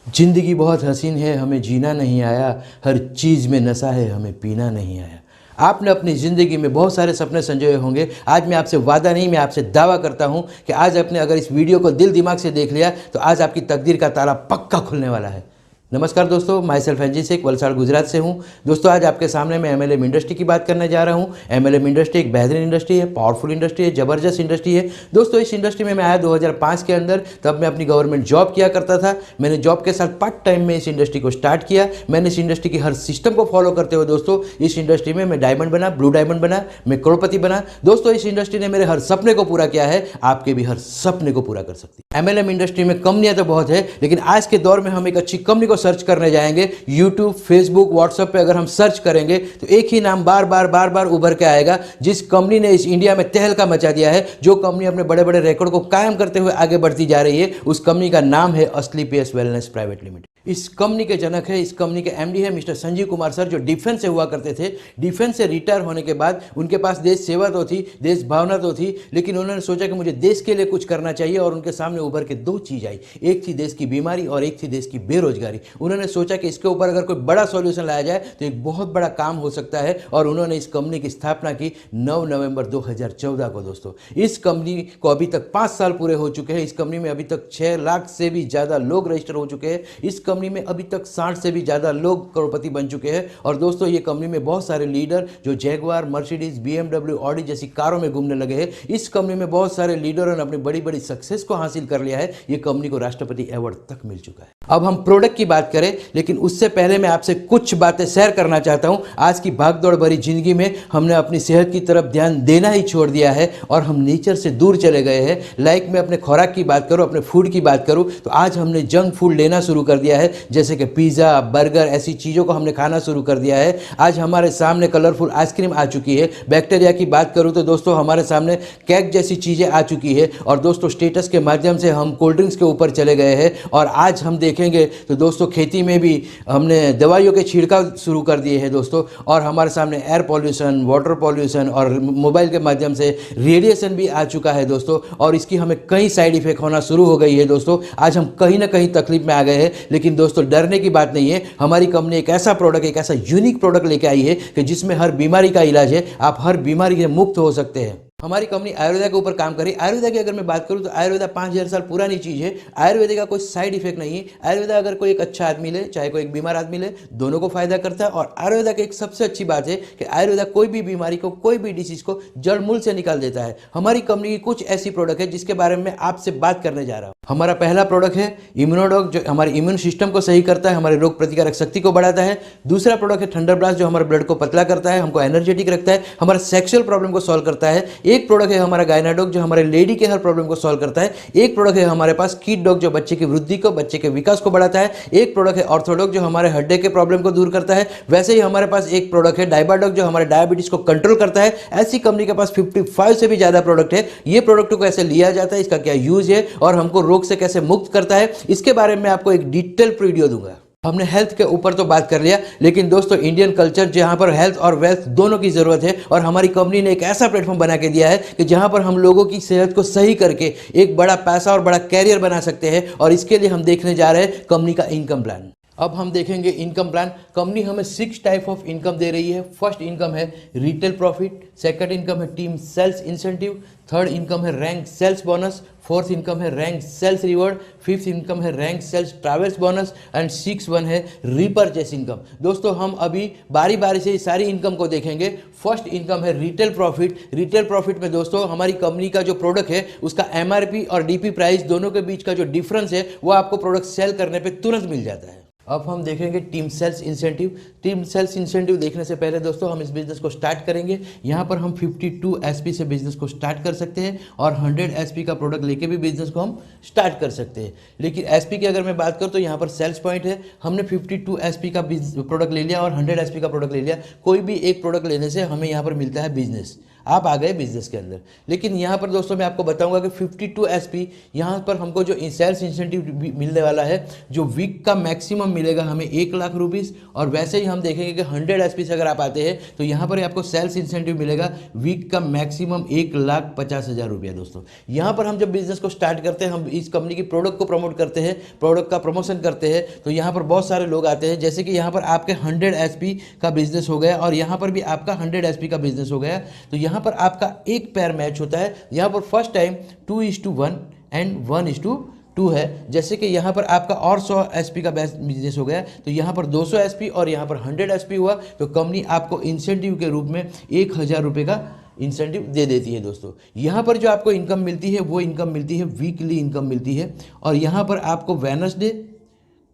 जिंदगी बहुत हसीन है, हमें जीना नहीं आया। हर चीज़ में नशा है, हमें पीना नहीं आया। आपने अपनी ज़िंदगी में बहुत सारे सपने संजोए होंगे। आज मैं आपसे वादा नहीं, मैं आपसे दावा करता हूं कि आज आपने अगर इस वीडियो को दिल दिमाग से देख लिया तो आज आपकी तकदीर का ताला पक्का खुलने वाला है। नमस्कार दोस्तों, myself NG Shaikh, Valsad Gujarat से हूं। दोस्तों, आज आपके सामने मैं एमएलएम इंडस्ट्री की बात करने जा रहा हूं। एमएलएम इंडस्ट्री एक बेहतरीन इंडस्ट्री है, पावरफुल इंडस्ट्री है, ज़बरदस्त इंडस्ट्री है। दोस्तों, इस इंडस्ट्री में मैं आया 2005 के अंदर। तब मैं अपनी गवर्नमेंट जॉब किया करता था। मैंने जॉब के साथ पार्ट टाइम में इस इंडस्ट्री को स्टार्ट किया। मैंने इस इंडस्ट्री की हर सिस्टम को फॉलो करते हुए दोस्तों इस इंडस्ट्री में मैं डायमंड बना, ब्लू डायमंड बना, मैं करोड़पति बना। दोस्तों, इस इंडस्ट्री ने मेरे हर सपने को पूरा किया है, आपके भी हर सपने को पूरा कर सकती है। एमएलएम इंडस्ट्री में कंपनियां तो बहुत है, लेकिन आज के दौर में हम एक अच्छी कंपनी को सर्च करने जाएंगे। यूट्यूब, फेसबुक, व्हाट्सएप पे अगर हम सर्च करेंगे तो एक ही नाम बार बार उभर के आएगा, जिस कंपनी ने इस इंडिया में तहलका मचा दिया है, जो कंपनी अपने बड़े बड़े रिकॉर्ड को कायम करते हुए आगे बढ़ती जा रही है। उस कंपनी का नाम है असली PS वेलनेस प्राइवेट लिमिटेड। इस कंपनी के जनक है, इस कंपनी के एमडी है मिस्टर संजीव कुमार सर, जो डिफेंस से हुआ करते थे। डिफेंस से रिटायर होने के बाद उनके पास देश सेवा तो थी, देश भावना तो थी, लेकिन उन्होंने सोचा कि मुझे देश के लिए कुछ करना चाहिए। और उनके सामने उभर के दो चीज आई, एक थी देश की बीमारी और एक थी देश की बेरोजगारी। उन्होंने सोचा कि इसके ऊपर अगर कोई बड़ा सॉल्यूशन लाया जाए तो एक बहुत बड़ा काम हो सकता है। और उन्होंने इस कंपनी की स्थापना की 9 नवंबर 2014 को। दोस्तों, इस कंपनी को अभी तक 5 साल पूरे हो चुके हैं। इस कंपनी में अभी तक 6 लाख से भी ज्यादा लोग रजिस्टर हो चुके हैं। इस कंपनी में अभी तक 60 से भी ज्यादा लोग करोड़पति बन चुके हैं। और दोस्तों, ये कंपनी में बहुत सारे लीडर जो जैगवार, मर्सिडीज, BMW, ऑडी जैसी कारों में घूमने लगे हैं। इस कंपनी में बहुत सारे लीडरों ने अपनी बड़ी बड़ी सक्सेस को हासिल कर लिया है। ये कंपनी को राष्ट्रपति अवार्ड तक मिल चुका है। अब हम प्रोडक्ट की बात करें, लेकिन उससे पहले मैं आपसे कुछ बातें शेयर करना चाहता हूं। आज की भागदौड़ भरी जिंदगी में हमने अपनी सेहत की तरफ ध्यान देना ही छोड़ दिया है और हम नेचर से दूर चले गए हैं। लाइक मैं अपने खुराक की बात करूं, अपने फूड की बात करूं, तो आज हमने जंक फूड लेना शुरू कर दिया है, जैसे कि पिज़्ज़ा, बर्गर, ऐसी चीज़ों को हमने खाना शुरू कर दिया है। आज हमारे सामने कलरफुल आइसक्रीम आ चुकी है। बैक्टीरिया की बात करूं तो दोस्तों हमारे सामने केक जैसी चीज़ें आ चुकी है। और दोस्तों, स्टेटस के माध्यम से हम कोल्ड ड्रिंक्स के ऊपर चले गए हैं। और आज हम देखेंगे तो दोस्तों खेती में भी हमने दवाइयों के छिड़काव शुरू कर दिए हैं दोस्तों। और हमारे सामने एयर पॉल्यूशन, वाटर पॉल्यूशन और मोबाइल के माध्यम से रेडिएशन भी आ चुका है दोस्तों। और इसकी हमें कई साइड इफेक्ट होना शुरू हो गई है दोस्तों। आज हम कहीं ना कहीं तकलीफ में आ गए हैं, लेकिन दोस्तों डरने की बात नहीं है। हमारी कंपनी एक ऐसा प्रोडक्ट, एक ऐसा यूनिक प्रोडक्ट लेके आई है कि जिसमें हर बीमारी का इलाज है। आप हर बीमारी से मुक्त हो सकते हैं। हमारी कंपनी आयुर्वेदा के ऊपर काम करी। आयुर्वेदा की अगर मैं बात करूं तो आयुर्वेदा 5000 साल पुरानी चीज़ है। आयुर्वेदा का कोई साइड इफेक्ट नहीं है। आयुर्वेदा अगर कोई एक अच्छा आदमी ले, चाहे कोई एक बीमार आदमी ले, दोनों को फायदा करता है। और आयुर्वेदा की एक सबसे अच्छी बात है कि आयुर्वेदा कोई भी बीमारी को, कोई भी डिसीज को जड़ मूल से निकाल देता है। हमारी कंपनी की कुछ ऐसी प्रोडक्ट है जिसके बारे में आपसे बात करने जा रहा हूँ। हमारा पहला प्रोडक्ट है इम्यूनोडॉग, जो हमारे इम्यून सिस्टम को सही करता है, हमारे रोग प्रतिकारक शक्ति को बढ़ाता है। दूसरा प्रोडक्ट है थंडर ब्लास्ट, जो हमारे ब्लड को पतला करता है, हमको एनर्जेटिक रखता है, हमारा सेक्सुअल प्रॉब्लम को सॉल्व करता है। एक प्रोडक्ट है हमारा गायनाडॉग, जो हमारे लेडी के हर प्रॉब्लम को सॉल्व करता है। एक प्रोडक्ट है हमारे पास किड डॉग, जो बच्चे की वृद्धि को, बच्चे के विकास को बढ़ाता है। एक प्रोडक्ट है ऑर्थोडॉग, जो हमारे हड्डे के प्रॉब्लम को दूर करता है। वैसे ही हमारे पास एक प्रोडक्ट है डायबाडॉग, जो हमारे डायबिटीज को कंट्रोल करता है। ऐसी कंपनी के पास 55 से भी ज्यादा प्रोडक्ट है। ये प्रोडक्ट को कैसे लिया जाता है, इसका क्या यूज है और हमको रोग से कैसे मुक्त करता है, इसके बारे में आपको एक डिटेल वीडियो दूंगा। हमने हेल्थ के ऊपर तो बात कर लिया, लेकिन दोस्तों इंडियन कल्चर जहां पर हेल्थ और वेल्थ दोनों की जरूरत है, और हमारी कंपनी ने एक ऐसा प्लेटफॉर्म बना के दिया है कि जहां पर हम लोगों की सेहत को सही करके एक बड़ा पैसा और बड़ा कैरियर बना सकते हैं। और इसके लिए हम देखने जा रहे हैं कंपनी का इनकम प्लान। अब हम देखेंगे इनकम प्लान। कंपनी हमें 6 टाइप ऑफ इनकम दे रही है। फर्स्ट इनकम है रिटेल प्रॉफिट, सेकंड इनकम है team sales incentive, third income है rank sales bonus, fourth income है rank sales reward, fifth income है rank sales travels bonus and 6 one है रीपर्चेस इनकम। दोस्तों, हम अभी बारी बारी से सारी इनकम को देखेंगे। फर्स्ट इनकम है रिटेल प्रॉफिट। रिटेल प्रॉफिट में दोस्तों हमारी कंपनी का जो प्रोडक्ट है उसका MRP और DP प्राइस दोनों के बीच का जो डिफरेंस है वो आपको प्रोडक्ट सेल करने पर तुरंत मिल जाता है। अब हम देखेंगे team sales incentive. Team sales incentive देखने से पहले दोस्तों हम इस बिजनेस को स्टार्ट करेंगे। यहाँ पर हम 52 SP से बिजनेस को स्टार्ट कर सकते हैं और 100 SP का प्रोडक्ट लेके भी बिजनेस को हम स्टार्ट कर सकते हैं। लेकिन SP की अगर मैं बात करूँ तो यहाँ पर सेल्स पॉइंट है। हमने 52 SP का प्रोडक्ट ले लिया और 100 SP का प्रोडक्ट ले लिया। कोई भी एक प्रोडक्ट लेने से हमें यहाँ पर मिलता है बिजनेस। आप आ गए बिजनेस के अंदर। लेकिन यहाँ पर दोस्तों मैं आपको बताऊंगा कि 52 एसपी यहाँ पर हमको जो सेल्स इंसेंटिव मिलने वाला है, जो वीक का मैक्सिमम मिलेगा हमें 1 लाख रुपीज़। और वैसे ही हम देखेंगे कि 100 एसपी से अगर आप आते हैं तो यहाँ पर आपको सेल्स इंसेंटिव मिलेगा वीक का मैक्सिमम 1,50,000 रुपया। दोस्तों यहाँ पर हम जब बिजनेस को स्टार्ट करते हैं, हम इस कंपनी की प्रोडक्ट को प्रमोट करते हैं, प्रोडक्ट का प्रमोशन करते हैं, तो यहाँ पर बहुत सारे लोग आते हैं। जैसे कि यहाँ पर आपके 100 एसपी का बिजनेस हो गया और यहाँ पर भी आपका 100 एसपी का बिजनेस हो गया, तो यहाँ पर आपका एक पेयर मैच होता है। यहाँ पर फर्स्ट टाइम 2:1 एंड 1:2 है। जैसे कि यहाँ पर आपका और 100 एसपी का बिजनेस हो गया, तो यहाँ पर 200 एसपी और यहाँ पर 100 एसपी हुआ, तो कंपनी आपको इंसेंटिव के रूप में 1,000 रुपये का इंसेंटिव दे देती है। दोस्तों यहाँ पर जो आपको इनकम मिलती है वो इनकम मिलती है वीकली इनकम मिलती है। और यहाँ पर आपको वेडनेसडे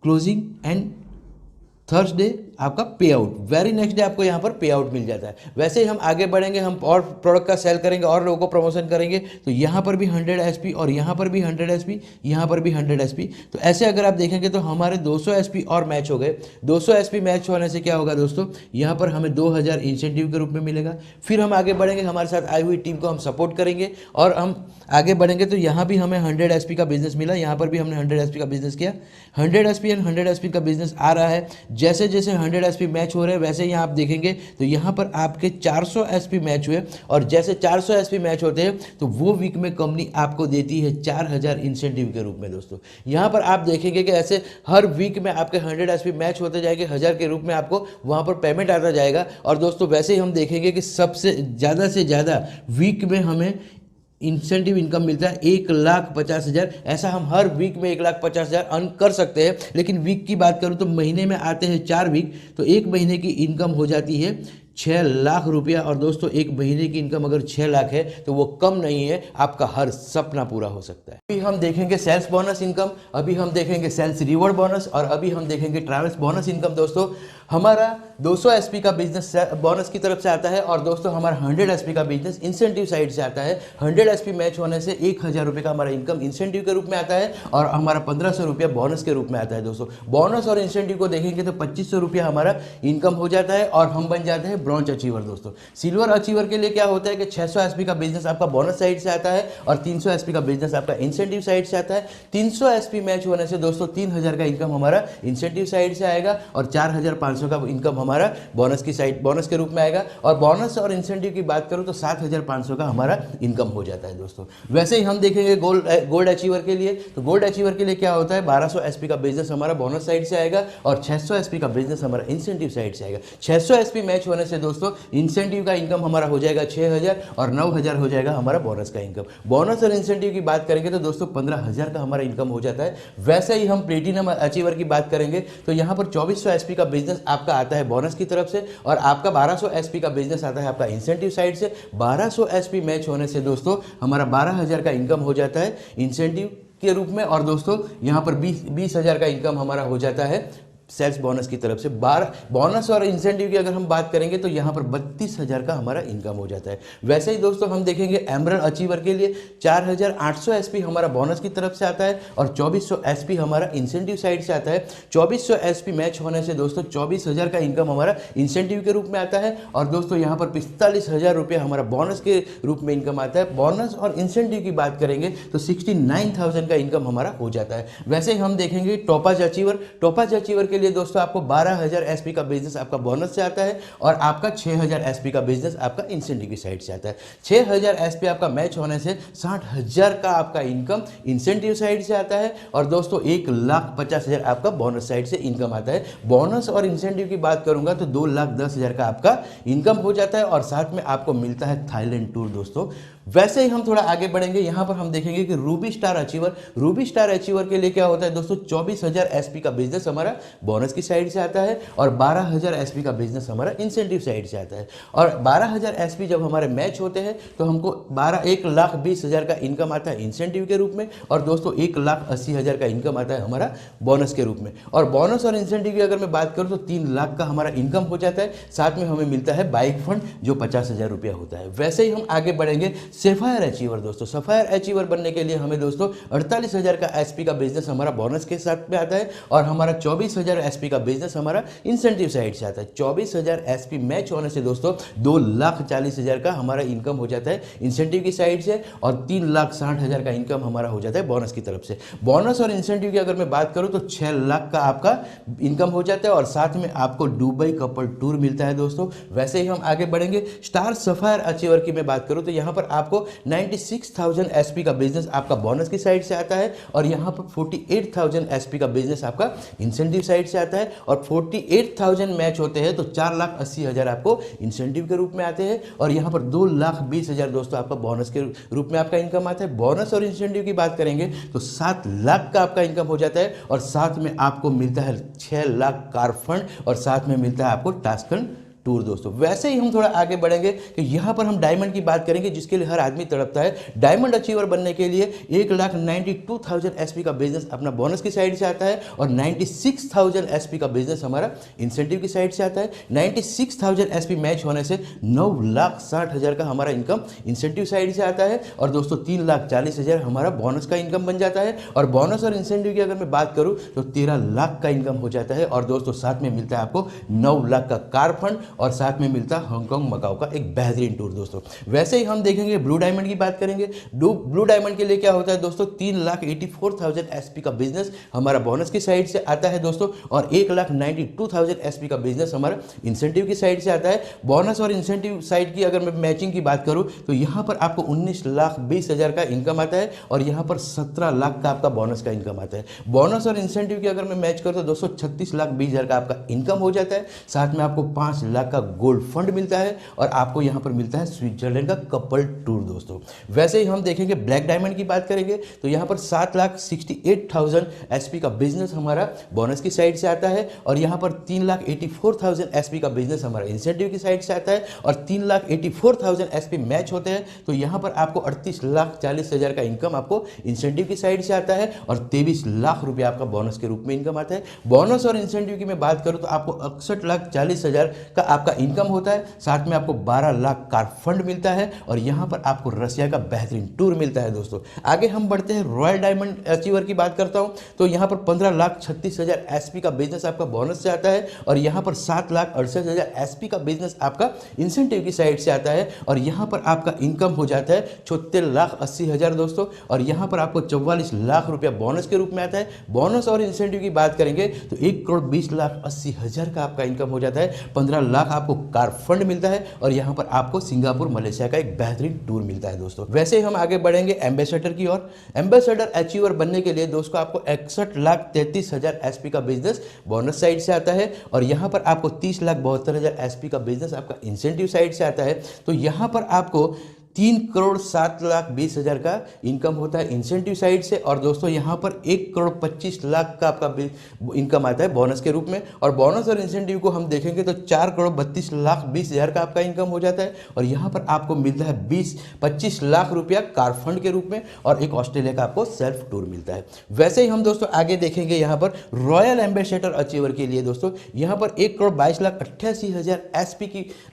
क्लोजिंग एंड थर्सडे आपका पे आउट, वेरी नेक्स्ट डे आपको यहाँ पर पे आउट मिल जाता है। वैसे ही हम आगे बढ़ेंगे, हम और प्रोडक्ट का सेल करेंगे और लोगों को प्रमोशन करेंगे, तो यहाँ पर भी 100 एसपी और यहाँ पर भी 100 एसपी, यहाँ पर भी 100 एसपी। तो ऐसे अगर आप देखेंगे तो हमारे 200 एसपी और मैच हो गए। 200 एसपी मैच होने से क्या होगा दोस्तों, यहाँ पर हमें 2,000 इंसेंटिव के रूप में मिलेगा। फिर हम आगे बढ़ेंगे, हमारे साथ आई हुई टीम को हम सपोर्ट करेंगे और हम आगे बढ़ेंगे। तो यहाँ भी हमें 100 एसपी का बिजनेस मिला, यहाँ पर भी हमने 100 एसपी का बिजनेस किया। 100 एसपी एंड 100 एसपी का बिजनेस आ रहा है। जैसे जैसे 100 एसपी मैच हो रहे हैं वैसे ही आप देखेंगे तो यहाँ पर आपके 400 एसपी मैच हुए, और जैसे 400 एसपी मैच होते हैं तो वो वीक में कंपनी आपको देती है 4,000 इंसेंटिव के रूप में। दोस्तों यहाँ पर आप देखेंगे कि ऐसे हर वीक में आपके 100 एसपी मैच होते जाएंगे, 1,000 के रूप में आपको वहाँ पर पेमेंट आता जाएगा। और दोस्तों वैसे ही हम देखेंगे कि सबसे ज़्यादा से ज़्यादा वीक में हमें इंसेंटिव इनकम मिलता है 1,50,000। ऐसा हम हर वीक में 1,50,000 अर्न कर सकते हैं। लेकिन वीक की बात करूं तो महीने में आते हैं 4 वीक, तो एक महीने की इनकम हो जाती है 6 लाख रुपया। और दोस्तों एक महीने की इनकम अगर 6 लाख है तो वो कम नहीं है, आपका हर सपना पूरा हो सकता है। अभी हम देखेंगे सेल्स बोनस इनकम, अभी हम देखेंगे सेल्स रिवॉर्ड बोनस, और अभी हम देखेंगे ट्रैवल्स बोनस इनकम। दोस्तों हमारा 200 एसपी का बिजनेस बोनस की तरफ से आता है, और दोस्तों हमारा 100 एसपी का बिजनेस इंसेंटिव साइड से आता है। 100 एसपी मैच होने से 1,000 रुपये का हमारा इनकम इंसेंटिव के रूप में आता है, और हमारा 1,500 रुपया बोनस के रूप में आता है। दोस्तों बोनस और इंसेंटिव को देखेंगे तो 2,500 रुपया हमारा इनकम हो जाता है, और हम बन जाते हैं ब्रॉन्ज अचीवर। दोस्तों सिल्वर अचीवर के लिए क्या होता है कि 600 एसपी का बिजनेस आपका बोनस साइड से आता है, और 300 एसपी का बिजनेस आपका इंसेंटिव साइड से आता है। 300 एसपी मैच होने से दोस्तों 3,000 का इनकम हमारा इंसेंटिव साइड से आएगा, और 4,500 का इनकम हमारा बोनस की साइड बोनस के रूप में आएगा। और बोनस और इंसेंटिव की बात करूं तो 7,500 का हमारा इनकम हो जाता है। दोस्तों वैसे ही हम देखेंगे गोल्ड अचीवर के लिए, तो गोल्ड अचीवर के लिए क्या होता है, 1200 एसपी का बिजनेस हमारा बोनस साइड से आएगा, और 600 एसपी का बिजनेस हमारा इंसेंटिव साइड से आएगा। 600 एसपी मैच होने से दोस्तों इंसेंटिव का इनकम हमारा हो जाएगा 6,000, और 9,000 हो जाएगा हमारा बोनस का इनकम। बोनस और इंसेंटिव की बात करेंगे तो दोस्तों 15,000 का हमारा इनकम हो जाता है। वैसे ही हम प्लेटिनम अचीवर की बात करेंगे तो यहाँ पर 2400 एसपी का बिजनेस आपका आता है बोनस की तरफ से, और आपका 1200 एसपी का बिजनेस आता है आपका इंसेंटिव साइड से। 1200 एसपी मैच होने से दोस्तों हमारा 12,000 का इनकम हो जाता है इंसेंटिव के रूप में, और दोस्तों यहाँ पर 20,000 का इनकम हमारा हो जाता है सेल्स बोनस की तरफ से। बोनस और इंसेंटिव की अगर हम बात करेंगे तो यहाँ पर 32,000 का हमारा इनकम हो जाता है। वैसे ही दोस्तों हम देखेंगे एमरल्ड अचीवर के लिए 4,800 एसपी हमारा बोनस की तरफ से आता है, और 2,400 एसपी हमारा इंसेंटिव साइड से आता है। 2,400 एसपी मैच होने से दोस्तों 24,000 का इनकम हमारा इंसेंटिव के रूप में आता है, और दोस्तों यहाँ पर 45,000 रुपये हमारा बोनस के रूप में इनकम आता है। बोनस और इंसेंटिव की बात करेंगे तो 69,000 का इनकम हमारा हो जाता है। वैसे ही हम देखेंगे टोपाज अचीवर के लिए दोस्तों आपको 12,000 एसपी का बिजनेस आपका बोनस से आता है, और आपका 6,000 एसपी का बिजनेस आपका इंसेंटिव की साइड से आता है। 6,000 एसपी आपका मैच होने से 60,000 का आपका इनकम इंसेंटिव साइड से आता है, और दोस्तों 1,50,000 आपका बोनस साइड से इनकम आता है। बोनस और इंसेंटिव की बात करूंगा तो 2,10,000 का आपका इनकम हो जाता है, और साथ में आपको मिलता है थाईलैंड टूर। दोस्तों वैसे ही हम थोड़ा आगे बढ़ेंगे, यहाँ पर हम देखेंगे कि रूबी स्टार अचीवर के लिए क्या होता है दोस्तों, 24,000 एसपी का बिजनेस हमारा बोनस की साइड से आता है, और 12,000 एसपी का बिजनेस हमारा इंसेंटिव साइड से आता है। और 12,000 एसपी जब हमारे मैच होते हैं तो हमको 1,20,000 का इनकम आता है इंसेंटिव के रूप में, और दोस्तों 1,80,000 का इनकम आता है हमारा बोनस के रूप में। और बोनस और इंसेंटिव की अगर मैं बात करूँ तो 3 लाख का हमारा इनकम हो जाता है। साथ में हमें मिलता है बाइक फंड जो 50,000 रुपया होता है। वैसे ही हम आगे बढ़ेंगे, सफायर अचीवर दोस्तों। सफायर अचीवर बनने के लिए हमें दोस्तों 48,000 का एसपी का बिजनेस हमारा बोनस के साथ में आता है और हमारा 24,000 एसपी का बिजनेस हमारा इंसेंटिव साइड से आता है। 24,000 एसपी मैच होने से दोस्तों 2,40,000 का हमारा इनकम हो जाता है इंसेंटिव की साइड से और 3,60,000 का इनकम हमारा हो जाता है बोनस की तरफ से। बोनस और इंसेंटिव की अगर मैं बात करूं तो 6 लाख का आपका इनकम हो जाता है और साथ में आपको दुबई कपल टूर मिलता है दोस्तों। वैसे ही हम आगे बढ़ेंगे। स्टार सफायर अचीवर की मैं बात करूं तो यहां पर आपको 96,000 एसपी का बिजनेस आपका बोनस की साइड से आता है और यहां पर 48,000 एसपी का बिजनेस आपका इंसेंटिव साइड से आता है और 48,000 मैच होते हैं तो 4,80,000 आपको इंसेंटिव के रूप में आते हैं और यहां पर 2,20,000 दोस्तों आपका बोनस के रूप में आपका इनकम आता है। बोनस और इंसेंटिव की बात करेंगे तो 7 लाख का आपका इनकम हो जाता है और साथ में आपको मिलता है 6 लाख कार फंड और साथ में मिलता है आपको टास्कन टूर दोस्तों। वैसे ही हम थोड़ा आगे बढ़ेंगे कि यहाँ पर हम डायमंड की बात करेंगे जिसके लिए हर आदमी तड़पता है। डायमंड अचीवर बनने के लिए 1,92,000 एसपी का बिजनेस अपना बोनस की साइड से आता है और 96,000 एसपी का बिजनेस हमारा इंसेंटिव की साइड से आता है। 96,000 एसपी मैच होने से 9,60,000 का हमारा इनकम इंसेंटिव साइड से आता है और दोस्तों 3,40,000 हमारा बोनस का इनकम बन जाता है और बोनस और इंसेंटिव की अगर मैं बात करूँ तो 13 लाख का इनकम हो जाता है और दोस्तों साथ में मिलता है आपको 9 लाख का कार फंड और साथ में मिलता है हांगकांग मकाओ का एक बेहतरीन टूर दोस्तों। वैसे ही हम देखेंगे ब्लू डायमंड की बात करेंगे। ब्लू डायमंड के लिए क्या होता है दोस्तों 3,84,000 एसपी का बिजनेस हमारा बोनस की साइड से आता है दोस्तों और 1,92,000 एसपी का बिजनेस हमारा इंसेंटिव की साइड से आता है। बोनस और इंसेंटिव साइड की अगर मैं मैचिंग की बात करूं तो यहां पर आपको 19,20,000 का इनकम आता है और यहां पर 17 लाख का आपका बोनस का इनकम आता है। बोनस और इंसेंटिव की अगर मैं मैच करूं तो दोस्तों 36,20,000 का आपका इनकम हो जाता है। साथ में आपको 5 लाख का गोल्ड फंड मिलता है और आपको यहां पर मिलता है स्विट्जरलैंड का कपल टूर दोस्तों। वैसे ही हम देखेंगे ब्लैक डायमंड की बात करेंगे तो यहां पर 7,68,000 एसपी का बिजनेस हमारा बोनस की साइड से आता है और यहां पर 3,84,000 एसपी का बिजनेस हमारा इंसेंटिव की साइड से आता है और 3,84,000 एसपी मैच होते हैं तो यहां पर आपको 38,40,000 का इनकम आपको इंसेंटिव की साइड से आता है और 23 लाख रुपया आपका बोनस के रूप में इनकम आता है। बोनस और इंसेंटिव की मैं बात करूं तो आपको 61,40,000 का आपका इनकम होता है। साथ में आपको 12 लाख कार फंड मिलता है और यहां पर आपको रसिया का बेहतरीन टूर मिलता है दोस्तों। आगे हम बढ़ते हैं रॉयल डायमंड अचीवर की बात करता हूं तो यहां पर 15,36,000 एसपी का बिजनेस आपका बोनस से आता है और यहां पर 7,68,000 एसपी का बिजनेस आपका इंसेंटिव की साइड से आता है और यहां पर आपका इनकम हो जाता है 76,80,000 दोस्तों और यहां पर आपको 44 लाख रुपया बोनस के रूप में आता है। बोनस और इंसेंटिव की बात करेंगे तो 1,20,80,000 का आपका इनकम हो जाता है। 15 लाख आपको कार फंड मिलता है और यहां पर आपको सिंगापुर मलेशिया का एक बेहतरीन टूर मिलता है दोस्तों। वैसे हम आगे बढ़ेंगे एम्बेसडर की ओर। एम्बेसडर अचीवर बनने के लिए दोस्तों आपको 61,33,000 एसपी का बिजनेस बोनस साइड से आता है और यहां पर आपको 30,72,000 एसपी का बिजनेस आपका इंसेंटिव साइड से आता है। तो यहां पर आपको 3,07,20,000 का इनकम होता है इंसेंटिव साइड से और दोस्तों यहाँ पर 1,25,00,000 का आपका इनकम आता है बोनस के रूप में और बोनस और इंसेंटिव को हम देखेंगे तो 4,32,20,000 का आपका इनकम हो जाता है और यहाँ पर आपको मिलता है 25 लाख रुपया कार फंड के रूप में और एक ऑस्ट्रेलिया का आपको सेल्फ टूर मिलता है। वैसे ही हम दोस्तों आगे देखेंगे यहाँ पर रॉयल एम्बेसडर अचीवर के लिए दोस्तों यहाँ पर 1,22,88,000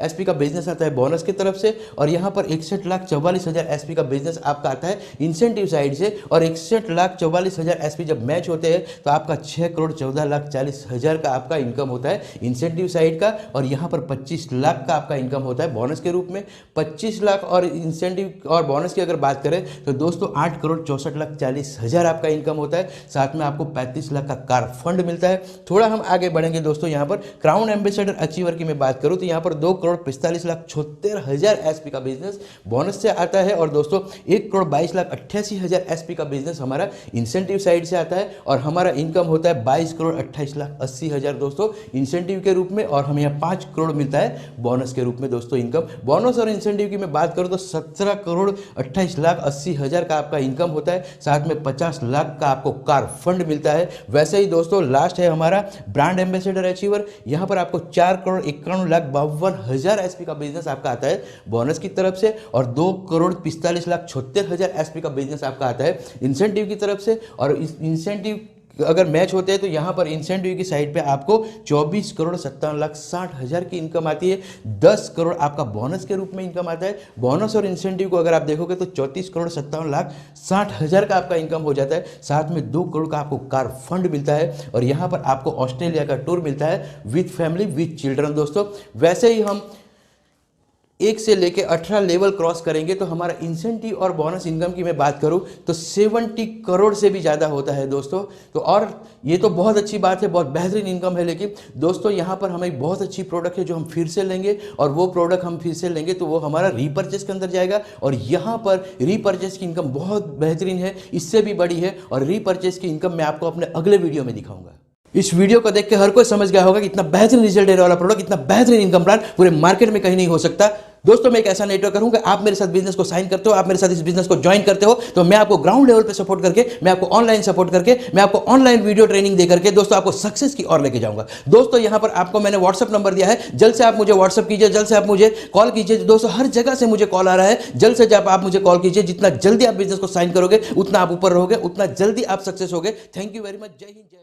एसपी का बिजनेस आता है बोनस की तरफ से और यहाँ पर 61,44,000 एसपी का बिजनेस आपका आता है इंसेंटिव साइड से और 61,44,000 एसपी जब मैच होते हैं तो आपका 6,14,40,000 का आपका इनकम होता है इंसेंटिव साइड का और यहाँ पर 25 लाख का आपका इनकम होता है बोनस के रूप में। 25 लाख और इंसेंटिव और बोनस की अगर बात करें तो दोस्तों 8,64,40,000 आपका इनकम होता है। साथ में आपको 35 लाख का कार फंड मिलता है। थोड़ा हम आगे बढ़ेंगे दोस्तों, यहाँ पर क्राउन एम्बेसडर अचीवर की मैं बात करूँ तो यहाँ पर 2,45,76,000 एसपी का बिजनेस बोनस से आता है और दोस्तों 1,22,88,000 एसपी का बिजनेस हमारा इंसेंटिव साइड से आता है और हमारा इनकम होता है 22,28,80,000 दोस्तों इंसेंटिव के रूप में और हमें यहाँ 5 करोड़ मिलता है बोनस के रूप में दोस्तों इनकम। बोनस और इंसेंटिव की मैं बात करूँ तो 17,28,80,000 का आपका इनकम होता है। साथ में 50 लाख का आपको कार फंड मिलता है। वैसे ही दोस्तों लास्ट है हमारा ब्रांड एम्बेसडर अचीवर। यहाँ पर आपको 4,51,52,000 एसपी का बिजनेस आपका आता है बोनस की तरफ से और 2,45,76,000 एसपी का बिजनेस आपका आता है इंसेंटिव की तरफ से और इस इंसेंटिव अगर मैच होते हैं तो यहाँ पर इंसेंटिव की साइड पे आपको 24,57,60,000 की इनकम आती है। 10 करोड़ आपका बोनस के रूप में इनकम आता है। बोनस और इंसेंटिव को अगर आप देखोगे तो 34,57,60,000 का आपका इनकम हो जाता है। साथ में 2 करोड़ का आपको कार फंड मिलता है और यहाँ पर आपको ऑस्ट्रेलिया का टूर मिलता है विथ फैमिली विथ चिल्ड्रन। दोस्तों वैसे ही हम 1 से लेके 18 लेवल क्रॉस करेंगे तो हमारा इंसेंटिव और बोनस इनकम की मैं बात करूं तो 70 करोड़ से भी ज़्यादा होता है दोस्तों। तो और ये तो बहुत अच्छी बात है, बहुत बेहतरीन इनकम है। लेकिन दोस्तों यहाँ पर हमें एक बहुत अच्छी प्रोडक्ट है जो हम फिर से लेंगे और वो प्रोडक्ट हम फिर से लेंगे तो वो हमारा रीपर्चेस के अंदर जाएगा और यहाँ पर रीपर्चेस की इनकम बहुत बेहतरीन है, इससे भी बड़ी है। और रीपर्चेस की इनकम मैं आपको अपने अगले वीडियो में दिखाऊंगा। इस वीडियो को देख के हर कोई समझ गया होगा कि इतना बेहतरीन रिजल्ट देने वाला प्रोडक्ट, इतना बेहतरीन इनकम प्लान पूरे मार्केट में कहीं नहीं हो सकता। दोस्तों मैं एक ऐसा नेटवर्क करूंगा, आप मेरे साथ बिजनेस को साइन करते हो, आप मेरे साथ इस बिजनेस को ज्वाइन करते हो तो मैं आपको ग्राउंड लेवल पे सपोर्ट करके, मैं आपको ऑनलाइन सपोर्ट करके, मैं आपको ऑनलाइन वीडियो ट्रेनिंग दे करके दोस्तों आपको सक्सेस की ओर लेके जाऊंगा। दोस्तों यहां पर आपको मैंने व्हाट्सअप नंबर दिया है, जल्द से आप मुझे व्हाट्सअप कीजिए, जल्द से आप मुझे कॉल कीजिए। दोस्तों हर जगह से मुझे कॉल आ रहा है, जल्द से जब आप मुझे कॉल कीजिए। जितना जल्दी आप बिजनेस को साइन करोगे उतना आप ऊपर रहोगे, उतना जल्दी आप सक्सेस होगे। Thank you very much. जय हिंद, जय